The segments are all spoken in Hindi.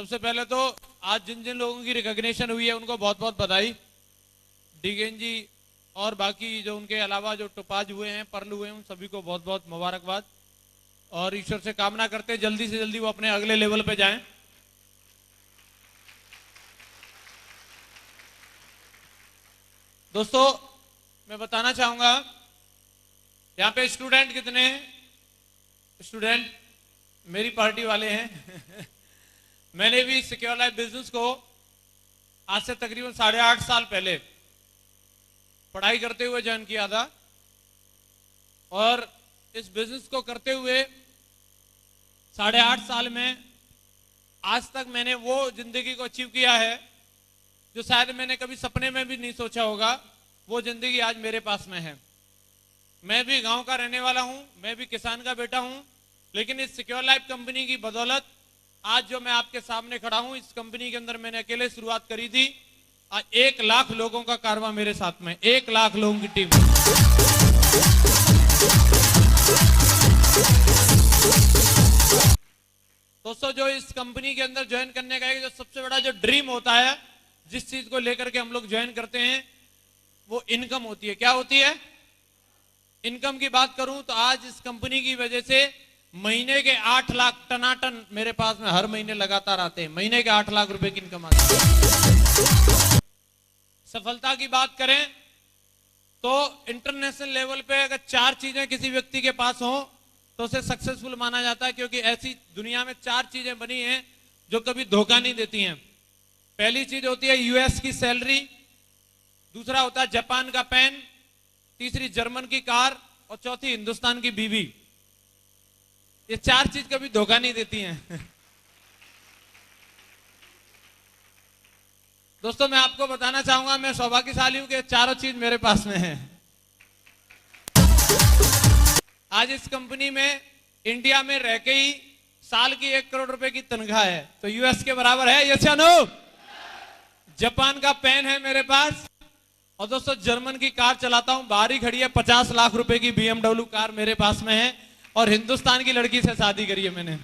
सबसे पहले तो आज जिन जिन लोगों की रिकॉग्निशन हुई है उनको बहुत बहुत बधाई। डीगेन जी और बाकी जो उनके अलावा जो टोपाज हुए हैं, पर्ल हुए हैं, उन सभी को बहुत बहुत मुबारकबाद और ईश्वर से कामना करते हैं जल्दी से जल्दी वो अपने अगले लेवल पे जाएं। दोस्तों मैं बताना चाहूंगा यहाँ पे स्टूडेंट कितने हैं? स्टूडेंट मेरी पार्टी वाले हैं मैंने भी सिक्योर लाइफ बिजनेस को आज से तकरीबन 8.5 साल पहले पढ़ाई करते हुए ज्वाइन किया था और इस बिजनेस को करते हुए 8.5 साल में आज तक मैंने वो जिंदगी को अचीव किया है जो शायद मैंने कभी सपने में भी नहीं सोचा होगा। वो जिंदगी आज मेरे पास में है। मैं भी गांव का रहने वाला हूं, मैं भी किसान का बेटा हूं, लेकिन इस सिक्योर लाइफ कंपनी की बदौलत आज जो मैं आपके सामने खड़ा हूं, इस कंपनी के अंदर मैंने अकेले शुरुआत करी थी। आज 1 लाख लोगों का कारवां मेरे साथ में, 1 लाख लोगों की टीम। दोस्तों जो इस कंपनी के अंदर ज्वाइन करने का जो सबसे बड़ा जो ड्रीम होता है, जिस चीज को लेकर के हम लोग ज्वाइन करते हैं, वो इनकम होती है। क्या होती है? इनकम की बात करूं तो आज इस कंपनी की वजह से महीने के 8 लाख टनाटन मेरे पास में हर महीने लगातार आते हैं। महीने के 8 लाख रुपए की इनकम आती है। सफलता की बात करें तो इंटरनेशनल लेवल पे अगर 4 चीजें किसी व्यक्ति के पास हो तो उसे सक्सेसफुल माना जाता है, क्योंकि ऐसी दुनिया में 4 चीजें बनी हैं जो कभी धोखा नहीं देती हैं। पहली चीज होती है यूएस की सैलरी, दूसरा होता है जापान का पेन, तीसरी जर्मन की कार और चौथी हिंदुस्तान की बीवी। ये 4 चीज कभी धोखा नहीं देती हैं दोस्तों मैं आपको बताना चाहूंगा, मैं सौभाग्यशाली हूं कि चारों चीज मेरे पास में है। आज इस कंपनी में इंडिया में रह के ही साल की 1 करोड़ रुपए की तनख्वाह है, तो यूएस के बराबर है। यस या नो? जापान का पेन है मेरे पास और दोस्तों जर्मन की कार चलाता हूं, बाहर ही खड़ी है, 50 लाख रुपए की BMW कार मेरे पास में है और हिंदुस्तान की लड़की से शादी करी है मैंने।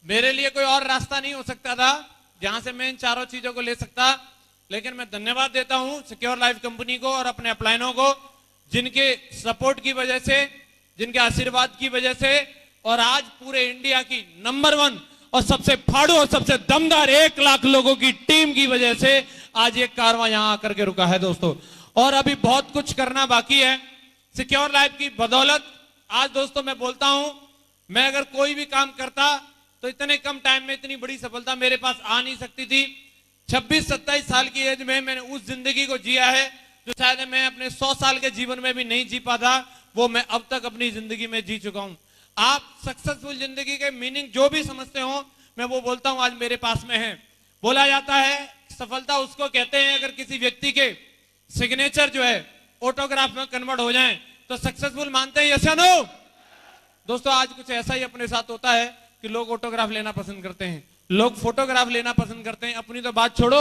मेरे लिए कोई और रास्ता नहीं हो सकता था जहां से मैं इन चारों चीजों को ले सकता, लेकिन मैं धन्यवाद देता हूं सिक्योर लाइफ कंपनी को और अपने अपलाइनों को, जिनके सपोर्ट की वजह से, जिनके आशीर्वाद की वजह से और आज पूरे इंडिया की नंबर 1 और सबसे फाड़ू और सबसे दमदार 1 लाख लोगों की टीम की वजह से आज ये कारवां यहां आकर के रुका है दोस्तों। और अभी बहुत कुछ करना बाकी है सिक्योर लाइफ की बदौलत। आज दोस्तों मैं बोलता हूं, मैं अगर कोई भी काम करता तो इतने कम टाइम में इतनी बड़ी सफलता मेरे पास आ नहीं सकती थी। 26-27 साल की एज में मैंने उस जिंदगी को जिया है जो शायद मैं अपने 100 साल के जीवन में भी नहीं जी पाता, वो मैं अब तक अपनी जिंदगी में जी चुका हूं। आप सक्सेसफुल जिंदगी के मीनिंग जो भी समझते हो, मैं वो बोलता हूं आज मेरे पास में है। बोला जाता है सफलता उसको कहते हैं अगर किसी व्यक्ति के सिग्नेचर जो है ऑटोग्राफ में कन्वर्ट हो जाएं तो सक्सेसफुल मानते हैं। यस या नो? दोस्तों आज कुछ ऐसा ही अपने साथ होता है कि लोग ऑटोग्राफ लेना पसंद करते हैं, लोग फोटोग्राफ लेना पसंद करते हैं। अपनी तो बात छोड़ो,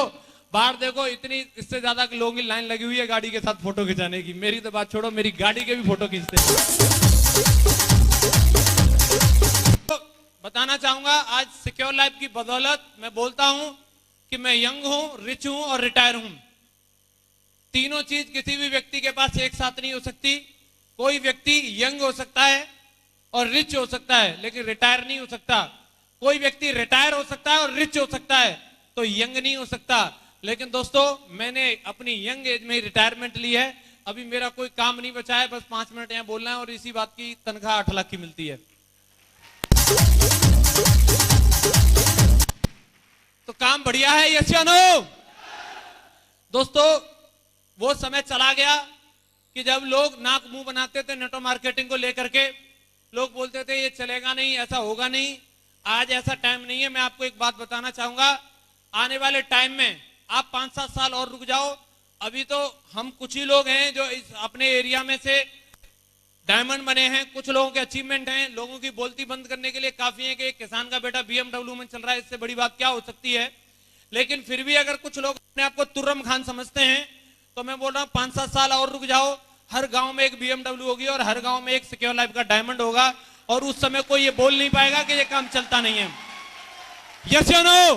बाहर देखो इतनी इससे ज्यादा लोगों की लाइन लगी हुई है गाड़ी के साथ फोटो खिंचाने की। मेरी तो बात छोड़ो, मेरी गाड़ी के भी फोटो खींचते हैं। बताना चाहूंगा आज सिक्योर लाइफ की बदौलत मैं बोलता हूं कि मैं यंग हूं, रिच हूं और रिटायर हूं। तीनों चीज किसी भी व्यक्ति के पास एक साथ नहीं हो सकती। कोई व्यक्ति यंग हो सकता है और रिच हो सकता है, लेकिन रिटायर नहीं हो सकता। कोई व्यक्ति रिटायर हो सकता है और रिच हो सकता है, तो यंग नहीं हो सकता। लेकिन दोस्तों मैंने अपनी यंग एज में रिटायरमेंट ली है। अभी मेरा कोई काम नहीं बचा है, बस 5 मिनट यहां बोलना है और इसी बात की तनख्वाह 8 लाख की मिलती है। तो काम बढ़िया है। यस या नो? दोस्तों वो समय चला गया कि जब लोग नाक मुंह बनाते थे नेटवर्क मार्केटिंग को लेकर के, लोग बोलते थे ये चलेगा नहीं, ऐसा होगा नहीं। आज ऐसा टाइम नहीं है। मैं आपको एक बात बताना चाहूंगा, आने वाले टाइम में आप 5-7 साल और रुक जाओ। अभी तो हम कुछ ही लोग हैं जो इस अपने एरिया में से डायमंड बने हैं, कुछ लोगों के अचीवमेंट हैं। लोगों की बोलती बंद करने के लिए काफी है कि किसान का बेटा BMW में चल रहा है, इससे बड़ी बात क्या हो सकती है। लेकिन फिर भी अगर कुछ लोग अपने आप को तुर्रम खान समझते हैं तो मैं बोल रहा हूं 5-7 साल और रुक जाओ। हर गांव में एक BMW होगी और हर गांव में एक सिक्योर लाइफ का डायमंड होगा, और उस समय कोई ये बोल नहीं पाएगा कि ये काम चलता नहीं है। यस या नो?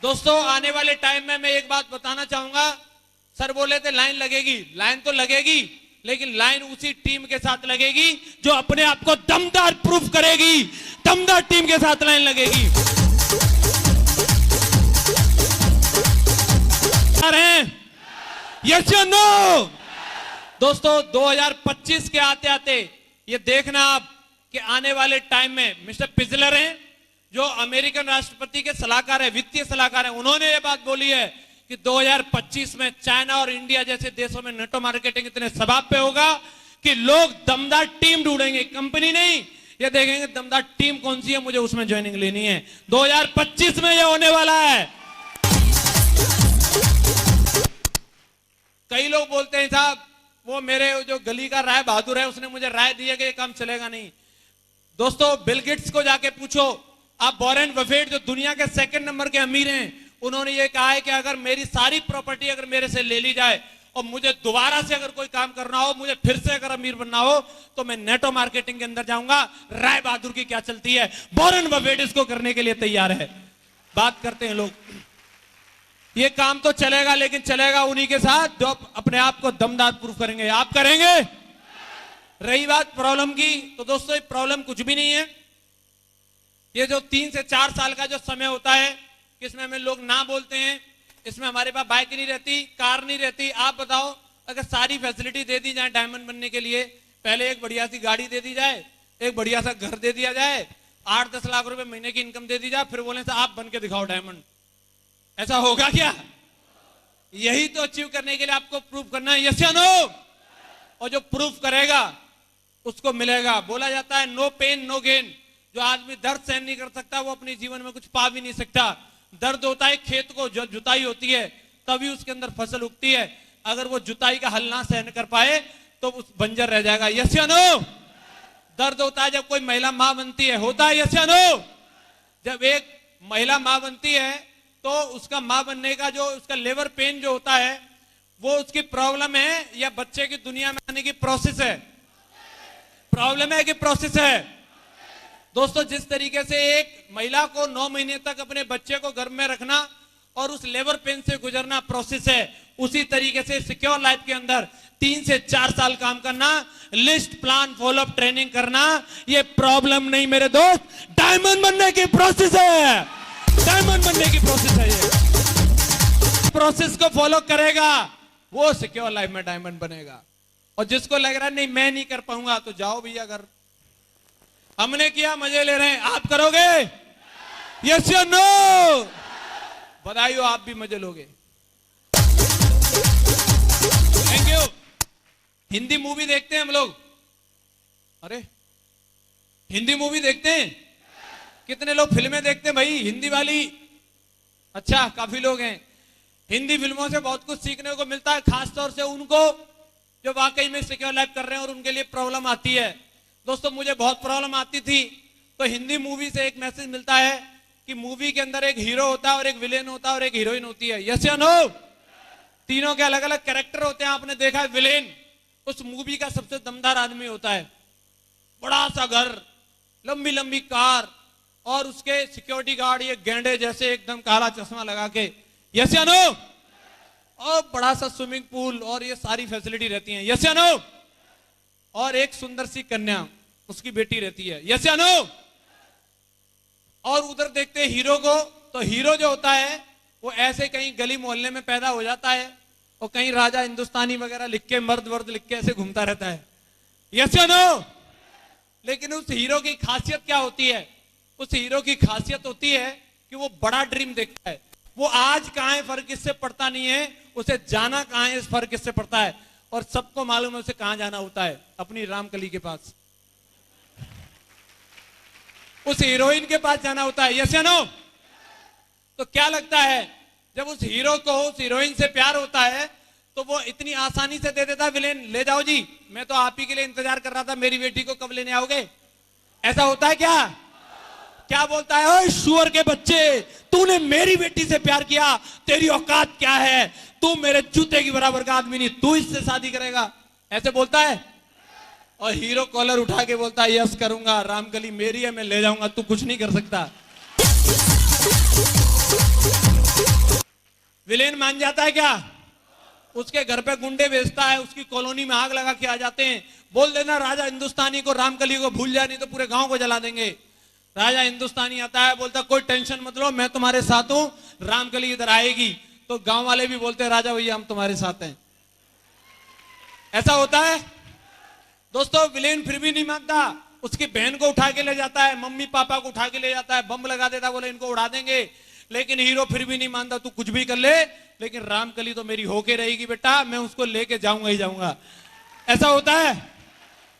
दोस्तों, आने वाले टाइम में मैं एक बात बताना चाहूंगा। सर बोले थे लाइन लगेगी, लाइन तो लगेगी, लेकिन लाइन उसी टीम के साथ लगेगी जो अपने आप को दमदार प्रूफ करेगी। दमदार टीम के साथ लाइन लगेगी। यस या नो? दोस्तों, 2025 के आते आते ये देखना आप कि आने वाले टाइम में मिस्टर पिजलर हैं, जो अमेरिकन राष्ट्रपति के सलाहकार है, वित्तीय सलाहकार है, उन्होंने ये बात बोली है कि 2025 में चाइना और इंडिया जैसे देशों में नेटो मार्केटिंग इतने सबाब पे होगा कि लोग दमदार टीम ढूंढेंगे, कंपनी नहीं, ये देखेंगे दमदार टीम कौन सी है, मुझे उसमें ज्वाइनिंग लेनी है। 2025 में ये होने वाला है। कई लोग बोलते हैं साहब वो मेरे जो गली का राय बहादुर है उसने मुझे राय दी है कि ये काम चलेगा नहीं। दोस्तों, बिल गेट्स को जाके पूछो, आप वॉरेन बफेट जो दुनिया के 2nd नंबर के अमीर हैं, उन्होंने ये कहा है कि अगर मेरी सारी प्रॉपर्टी अगर मेरे से ले ली जाए और मुझे दोबारा से अगर कोई काम करना हो, मुझे फिर से अगर अमीर बनना हो, तो मैं नेटो मार्केटिंग के अंदर जाऊंगा। राय बहादुर की क्या चलती है, वॉरेन बफेट इसको करने के लिए तैयार है। बात करते हैं लोग, ये काम तो चलेगा, लेकिन चलेगा उन्हीं के साथ जो अपने आप को दमदार प्रूफ करेंगे। आप करेंगे? रही बात प्रॉब्लम की, तो दोस्तों ये प्रॉब्लम कुछ भी नहीं है। ये जो 3 से 4 साल का जो समय होता है, इसमें हमें लोग ना बोलते हैं, इसमें हमारे पास बाइक नहीं रहती, कार नहीं रहती। आप बताओ, अगर सारी फैसिलिटी दे दी जाए डायमंड बनने के लिए, पहले एक बढ़िया सी गाड़ी दे दी जाए, एक बढ़िया सा घर दे दिया जाए, 8-10 लाख रुपए महीने की इनकम दे दी जाए, फिर बोले आप बन के दिखाओ डायमंड, ऐसा होगा क्या? यही तो अचीव करने के लिए आपको प्रूफ करना है। यस या नो? और जो प्रूफ करेगा उसको मिलेगा। बोला जाता है नो पेन नो गेन। जो आदमी दर्द सहन नहीं कर सकता वो अपने जीवन में कुछ पा भी नहीं सकता। दर्द होता है खेत को, जो जुताई होती है तभी उसके अंदर फसल उगती है। अगर वो जुताई का हल ना सहन कर पाए तो उस बंजर रह जाएगा। यस या नो? दर्द होता है जब कोई महिला मां बनती है, होता है यस या नो? जब एक महिला मां बनती है तो उसका मां बनने का जो उसका लेबर पेन जो होता है वो उसकी प्रॉब्लम है या बच्चे की दुनिया में आने की प्रोसेस है? प्रॉब्लम है कि प्रोसेस है? दोस्तों, जिस तरीके से एक महिला को 9 महीने तक अपने बच्चे को गर्भ में रखना और उस लेबर पेन से गुजरना प्रोसेस है, उसी तरीके से सिक्योर लाइफ के अंदर 3 से 4 साल काम करना, लिस्ट प्लान फॉलोअप ट्रेनिंग करना, ये प्रॉब्लम नहीं मेरे दोस्त, डायमंड बनने की प्रोसेस है। डायमंड बनने की प्रोसेस है। ये प्रोसेस को फॉलो करेगा वो सिक्योर लाइफ में डायमंड बनेगा। और जिसको लग रहा है नहीं मैं नहीं कर पाऊंगा, तो जाओ भैया घर, हमने किया, मजे ले रहे हैं, आप करोगे? यस या नो? बधाई हो, आप भी मजे लोगे। Thank you. हिंदी मूवी देखते हैं हम लोग? अरे हिंदी मूवी देखते हैं? कितने लोग फिल्में देखते हैं भाई हिंदी वाली? अच्छा, काफी लोग हैं। हिंदी फिल्मों से बहुत कुछ सीखने को मिलता है, खासतौर से उनको जो वाकई में सिक्योर लाइफ कर रहे हैं और उनके लिए प्रॉब्लम आती है। दोस्तों, मुझे बहुत प्रॉब्लम आती थी, तो हिंदी मूवी से एक मैसेज मिलता है कि मूवी के अंदर एक हीरो होता है और एक विलेन होता है और एक हीरोइन होती है। यस या नो? तीनों के अलग अलग कैरेक्टर होते हैं। आपने देखा है विलेन उस मूवी का सबसे दमदार आदमी होता है, बड़ा सा घर, लंबी लंबी कार और उसके सिक्योरिटी गार्ड ये गेंडे जैसे एकदम काला चश्मा लगा के। यस या नो? और बड़ा सा स्विमिंग पूल और ये सारी फैसिलिटी रहती है। यस या नो? और एक सुंदर सी कन्या उसकी बेटी रहती है। यस या नो? और उधर देखते हैं हीरो को, तो हीरो जो होता है वो ऐसे कहीं गली मोहल्ले में पैदा हो जाता है और कहीं राजा हिंदुस्तानी वगैरह लिख के, मर्द वर्द लिख के ऐसे घूमता रहता है। यस या नो? लेकिन उस हीरो की खासियत क्या होती है? उस हीरो की खासियत होती है कि वो बड़ा ड्रीम देखता है। वो आज कहां है फर्क इससे पड़ता नहीं है, उसे जाना कहां है इस फर्क इससे पड़ता है। और सबको मालूम है उसे कहां जाना होता है, अपनी रामकली के पास, उस हीरोइन के पास जाना होता है। यस या नो? तो क्या लगता है जब उस हीरो को उस हीरोइन से प्यार होता है तो वो इतनी आसानी से दे देता विलेन, ले जाओ जी, मैं तो आप ही के लिए इंतजार कर रहा था, मेरी बेटी को कब लेने आओगे? ऐसा होता है क्या? क्या बोलता है, ओए शुअर के बच्चे, तूने मेरी बेटी से प्यार किया, तेरी औकात क्या है? तू मेरे जूते की बराबर का आदमी नहीं, तू इससे शादी करेगा? ऐसे बोलता है। और हीरो कॉलर उठा के बोलता है यस करूंगा, रामकली मेरी है, मैं ले जाऊंगा, तू कुछ नहीं कर सकता। विलेन मान जाता है क्या? उसके घर पे गुंडे भेजता है, उसकी कॉलोनी में आग लगा के आ जाते हैं। बोल देना राजा हिंदुस्तानी को, रामकली को भूल जाए, नहीं तो पूरे गांव को जला देंगे। राजा हिंदुस्तानी आता है, बोलता कोई टेंशन मत लो, मैं तुम्हारे साथ हूं, रामकली इधर आएगी। तो गांव वाले भी बोलते हैं राजा भैया हम तुम्हारे साथ हैं। ऐसा होता है दोस्तों। विलेन फिर भी नहीं मानता, उसकी बहन को उठा के ले जाता है, मम्मी पापा को उठा के ले जाता है, बम लगा देता है, बोले इनको उड़ा देंगे। लेकिन हीरो फिर भी नहीं मानता, तू कुछ भी कर ले लेकिन रामकली तो मेरी होके रहेगी बेटा, मैं उसको लेके जाऊंगा ही जाऊंगा। ऐसा होता है।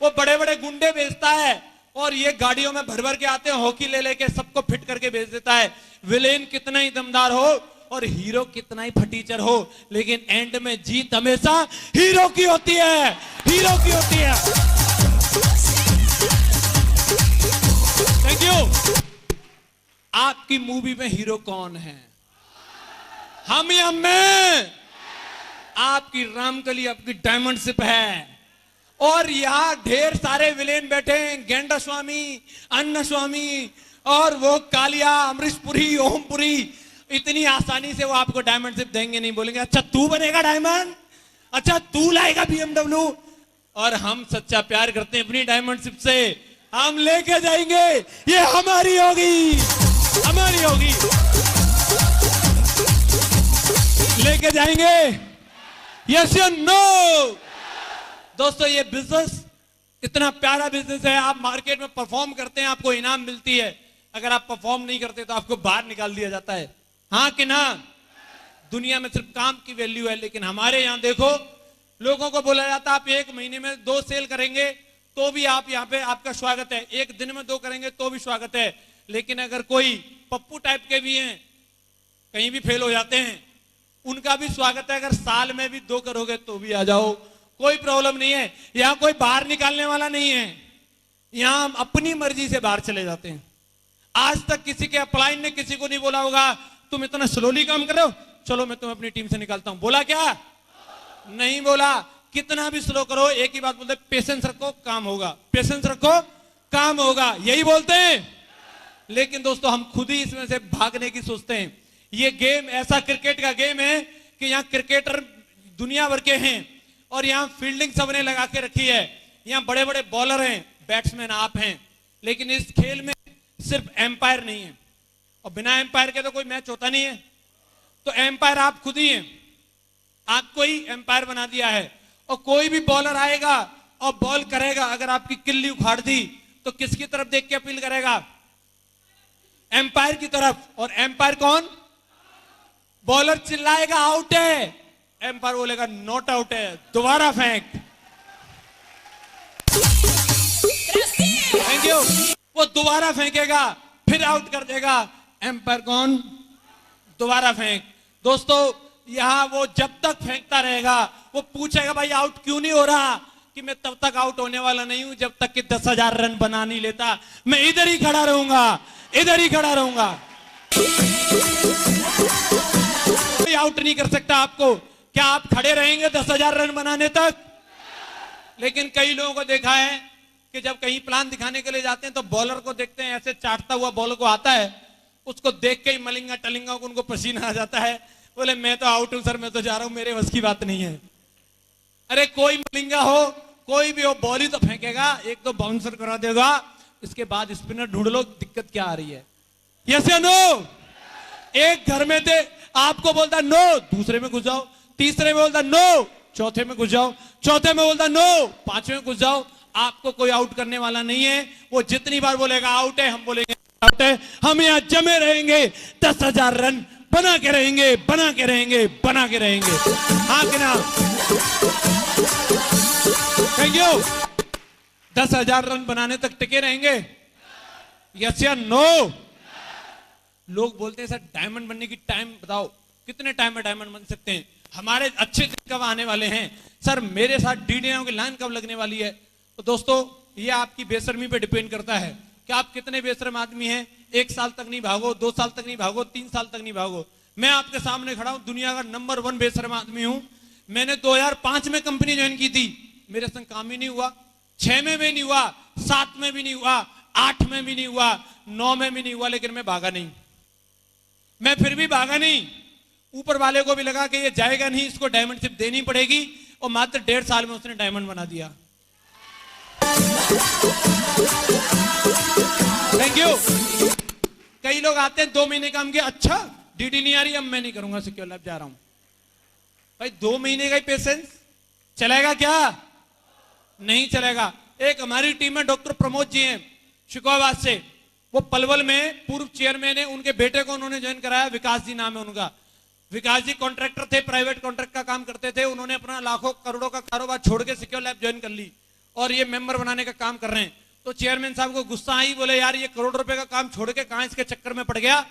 वो बड़े बड़े गुंडे भेजता है और ये गाड़ियों में भर भर के आते हैं, हॉकी ले लेके सबको फिट करके भेज देता है। विलेन कितना ही दमदार हो और हीरो कितना ही फटीचर हो, लेकिन एंड में जीत हमेशा हीरो की होती है, हीरो की होती है। Thank you. आपकी मूवी में हीरो कौन है? हम या मैं? आपकी रामकली आपकी डायमंड शिप है और यहां ढेर सारे विलेन बैठे हैं, गेंडा स्वामी, अन्ना स्वामी और वो कालिया, अमरीशपुरी, ओमपुरी। इतनी आसानी से वो आपको डायमंड शिप देंगे नहीं, बोलेंगे अच्छा तू बनेगा डायमंड, अच्छा तू लाएगा BMW। और हम सच्चा प्यार करते हैं अपनी डायमंड शिप से, हम लेके जाएंगे, ये हमारी होगी, हमारी होगी, लेके जाएंगे। यस या नो? दोस्तों ये बिजनेस इतना प्यारा बिजनेस है, आप मार्केट में परफॉर्म करते हैं आपको इनाम मिलती है, अगर आप परफॉर्म नहीं करते तो आपको बाहर निकाल दिया जाता है। हाँ कि ना? दुनिया में सिर्फ काम की वैल्यू है, लेकिन हमारे यहां देखो लोगों को बोला जाता है आप 1 महीने में 2 सेल करेंगे तो भी आप यहाँ पे आपका स्वागत है, 1 दिन में 2 करेंगे तो भी स्वागत है। लेकिन अगर कोई पप्पू टाइप के भी हैं, कहीं भी फेल हो जाते हैं, उनका भी स्वागत है, अगर साल में भी 2 करोगे तो भी आ जाओ, कोई प्रॉब्लम नहीं है। यहां कोई बाहर निकालने वाला नहीं है, यहां हम अपनी मर्जी से बाहर चले जाते हैं। आज तक किसी के अपलाइन ने किसी को नहीं बोला होगा तुम इतना स्लोली काम कर रहे हो, चलो मैं तुम्हें अपनी टीम से निकालता हूं। बोला क्या? नहीं बोला। कितना भी स्लो करो एक ही बात बोलते, पेशेंस रखो काम होगा, पेशेंस रखो काम होगा, यही बोलते हैं। लेकिन दोस्तों हम खुद ही इसमें से भागने की सोचते हैं। ये गेम ऐसा क्रिकेट का गेम है कि यहाँ क्रिकेटर दुनिया भर के हैं और यहाँ फील्डिंग सबने लगा के रखी है, यहाँ बड़े बड़े बॉलर हैं, बैट्समैन आप हैं, लेकिन इस खेल में सिर्फ एम्पायर नहीं है और बिना एम्पायर के तो कोई मैच होता नहीं है। तो एम्पायर आप खुद ही हैं, आपको ही एम्पायर बना दिया है। और कोई भी बॉलर आएगा और बॉल करेगा, अगर आपकी किल्ली उखाड़ दी तो किसकी तरफ देख के अपील करेगा? एम्पायर की तरफ। और एम्पायर कौन? बॉलर चिल्लाएगा आउट है, एम्पायर बोलेगा नॉट आउट है, दोबारा फेंक। Thank you. वो दोबारा फेंकेगा, फिर आउट कर देगा, एम्पायर कौन? दोबारा फेंक। दोस्तों यहां वो जब तक फेंकता रहेगा, वो पूछेगा भाई आउट क्यों नहीं हो रहा, कि मैं तब तक आउट होने वाला नहीं हूं जब तक कि 10,000 रन बना नहीं लेता, मैं इधर ही खड़ा रहूंगा, इधर ही खड़ा रहूंगा। कोई आउट नहीं कर सकता आपको। क्या आप खड़े रहेंगे 10,000 रन बनाने तक? लेकिन कई लोगों को देखा है कि जब कहीं प्लान दिखाने के लिए जाते हैं तो बॉलर को देखते हैं ऐसे चाटता हुआ बॉलर को आता है, उसको देख के ही मलिंगा टलिंगा को उनको पसीना आ जाता है, बोले मैं तो आउट हूं सर, मैं तो जा रहा हूं, मेरे बस की बात नहीं है। अरे कोई मलिंगा हो, कोई भी हो, बॉल ही तो फेंकेगा, एक तो बाउंसर करा देगा, इसके बाद स्पिनर ढूंढ लो, दिक्कत क्या आ रही है? यस या नो? एक घर में थे, आपको बोलता नो, दूसरे में घुस जाओ, तीसरे में बोलता नो, चौथे में घुस जाओ, चौथे में बोलता नो, पांचवें में घुस जाओ। आपको कोई आउट करने वाला नहीं है। वो जितनी बार बोलेगा आउट है, हम बोलेंगे आउट है, हम यहां जमे रहेंगे, 10,000 रन बना के रहेंगे, बना के रहेंगे, बना के रहेंगे। हाँ कि ना? Thank you. 10,000 रन बनाने तक टिके रहेंगे? यस या नो? लोग बोलते हैं सर डायमंड बनने की टाइम बताओ, कितने टाइम में डायमंड बन सकते हैं, हमारे अच्छे दिन कब आने वाले हैं, सर मेरे साथ डीडीओ की लाइन कब लगने वाली है? तो दोस्तों ये आपकी बेशर्मी पे डिपेंड करता है कि आप कितने बेशर्म आदमी हैं। 1 साल तक नहीं भागो, 2 साल तक नहीं भागो, 3 साल तक नहीं भागो। मैं आपके सामने खड़ा हूं, दुनिया का नंबर 1 बेशर्म आदमी हूं। मैंने 2005 में कंपनी ज्वाइन की थी, मेरे संग काम ही नहीं हुआ, 6 में भी नहीं हुआ, 7 में भी नहीं हुआ, 8 में भी नहीं हुआ, 9 में भी नहीं हुआ, लेकिन मैं भागा नहीं। मैं फिर भी भागा नहीं। ऊपर वाले को भी लगा कि ये जाएगा नहीं, इसको डायमंडशिप देनी पड़ेगी, और मात्र 1.5 साल में उसने डायमंड बना दिया। Thank you. कई लोग आते हैं 2 महीने काम किया, अच्छा डीडी नहीं आ रही, अब मैं नहीं करूंगा सिक्योर लैब, जा रहा हूं। भाई 2 महीने का ही पेशेंस चलेगा क्या? नहीं चलेगा। एक हमारी टीम में डॉक्टर प्रमोद जी हैं शिकोहाबाद से, वो पलवल में पूर्व चेयरमैन है, उनके बेटे को उन्होंने ज्वाइन कराया, विकास जी नाम है उनका। विकास जी कॉन्ट्रैक्टर थे, प्राइवेट कॉन्ट्रैक्ट का काम करते थे, उन्होंने अपना लाखों करोड़ों का कारोबार छोड़ के सिक्योर लैब ज्वाइन कर ली और ये मेंबर बनाने का काम कर रहे हैं। तो चेयरमैन साहब को गुस्सा आई, बोले यार ये करोड़ रुपए का काम छोड़ के कहां इसके चक्कर में पड़ गया,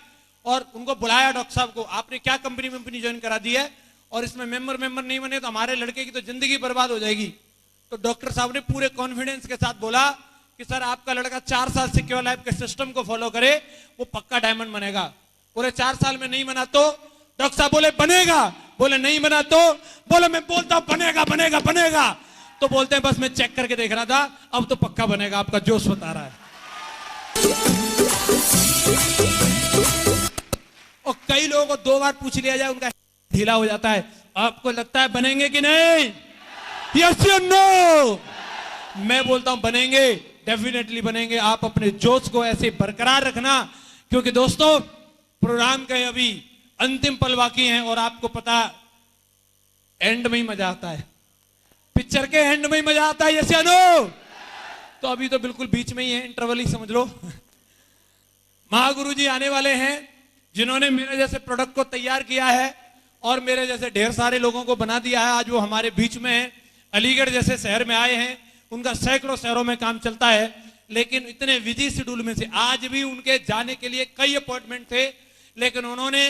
और उनको बुलाया डॉक्टर साहब को, आपने क्या कंपनी ज्वाइन करा दी है, और इसमें मेंबर नहीं बने तो हमारे लड़के की तो जिंदगी बर्बाद हो जाएगी। तो डॉक्टर साहब ने पूरे कॉन्फिडेंस के साथ बोला कि सर आपका लड़का 4 साल सिक्योर लैब के सिस्टम को फॉलो करे, वो पक्का डायमंड बनेगा। बोले 4 साल में नहीं बना तो? डॉक्टर साहब बोले बनेगा। बोले नहीं बना तो? बोले मैं बोलता हूं बनेगा बनेगा बनेगा। तो बोलते हैं बस मैं चेक करके देख रहा था, अब तो पक्का बनेगा, आपका जोश बता रहा है। और कई लोगों को 2 बार पूछ लिया जाए उनका ढीला हो जाता है। आपको लगता है बनेंगे कि नहीं? यस या नो? मैं बोलता हूं बनेंगे, डेफिनेटली बनेंगे। आप अपने जोश को ऐसे बरकरार रखना, क्योंकि दोस्तों प्रोग्राम के अभी अंतिम पल बाकी हैं, और आपको पता एंड में ही मजा आता है, पिक्चर के एंड में ही मजा आता है। यस या नो? तो अभी तो बिल्कुल बीच में ही है, इंटरवल ही समझ लो। महागुरु जी आने वाले हैं, जिन्होंने मेरे जैसे प्रोडक्ट को तैयार किया है और मेरे जैसे ढेर सारे लोगों को बना दिया है। आज वो हमारे बीच में है, अलीगढ़ जैसे शहर में आए हैं, उनका सैकड़ों शहरों में काम चलता है, लेकिन इतने बिजी शेड्यूल में से आज भी उनके जाने के लिए कई अपॉइंटमेंट थे, लेकिन उन्होंने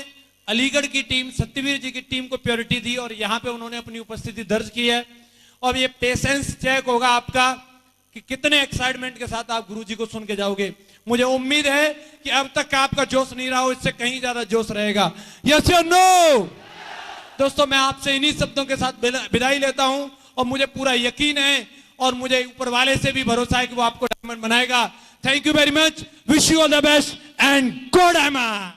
अलीगढ़ की टीम, सत्यवीर जी की टीम को प्रायोरिटी दी और यहां पे उन्होंने अपनी उपस्थिति दर्ज की है। और ये पेशेंस चेक होगा आपका कि कितने एक्साइटमेंट के साथ आप गुरुजी को सुन के जाओगे। मुझे उम्मीद है कि अब तक का आपका जोश नहीं रहा हो, इससे कहीं ज्यादा जोश रहेगा। यस या नो? दोस्तों मैं आपसे इन्हीं शब्दों के साथ विदाई लेता हूं, और मुझे पूरा यकीन है और मुझे ऊपर वाले से भी भरोसा है कि वो आपको डायमंड बनाएगा। Thank you very much, wish you all the best and go diamond.